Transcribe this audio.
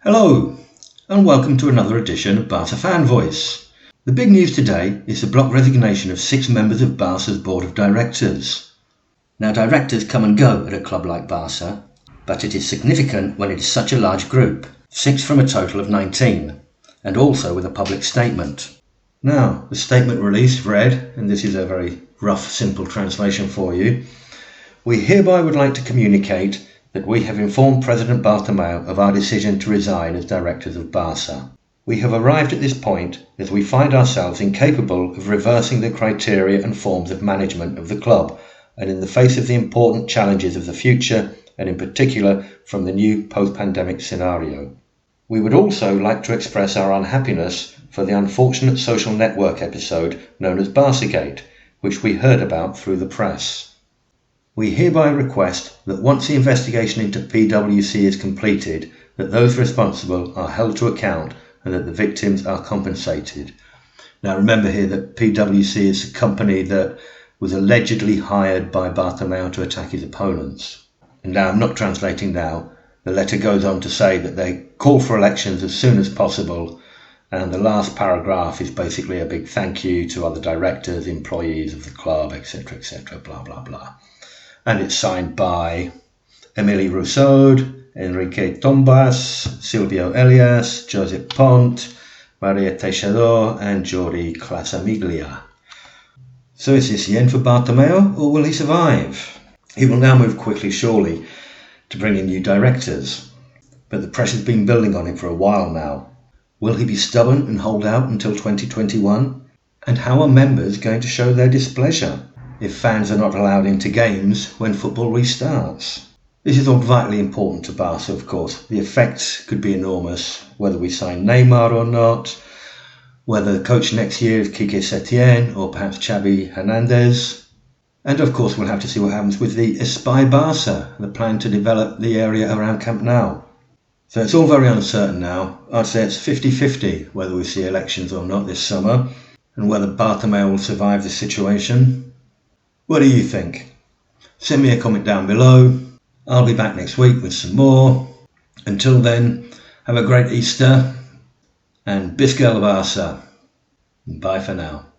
Hello, and welcome to another edition of Barça Fan Voice. The big news today is the block resignation of 6 members of Barça's board of directors. Now, directors come and go at a club like Barça, but it is significant when it is such a large group, 6 from a total of 19, and also with a public statement. Now, the statement released read, and this is a very rough, simple translation for you, "We hereby would like to communicate that we have informed President Bartomeu of our decision to resign as directors of Barça. We have arrived at this point as we find ourselves incapable of reversing the criteria and forms of management of the club, and in the face of the important challenges of the future, and in particular from the new post-pandemic scenario. We would also like to express our unhappiness for the unfortunate social network episode known as Barçagate, which we heard about through the press. We hereby request that once the investigation into PwC is completed, that those responsible are held to account and that the victims are compensated." Now remember here that PwC is a company that was allegedly hired by Bartomeu to attack his opponents. And now I'm not translating now. The letter goes on to say that they call for elections as soon as possible, and the last paragraph is basically a big thank you to other directors, employees of the club, etc., blah, blah, blah. And it's signed by Emili Rousaud, Enric Tombas, Silvio Elias, Josep Pont, Teixidor, and Jordi Clasamiglia. So is this the end for Bartomeu, or will he survive? He will now move quickly, surely, to bring in new directors. But the pressure's been building on him for a while now. Will he be stubborn and hold out until 2021? And how are members going to show their displeasure if fans are not allowed into games when football restarts? This is all vitally important to Barça, of course. The effects could be enormous, whether we sign Neymar or not, whether the coach next year is Quique Setién or perhaps Xavi Hernandez. And of course we'll have to see what happens with the Espai Barça, the plan to develop the area around Camp Nou. So it's all very uncertain now. I'd say it's 50-50 whether we see elections or not this summer, and whether Bartomeu will survive the situation. What do you think? Send me a comment down below. I'll be back next week with some more. Until then, have a great Easter and Bisca el Barça. Bye for now.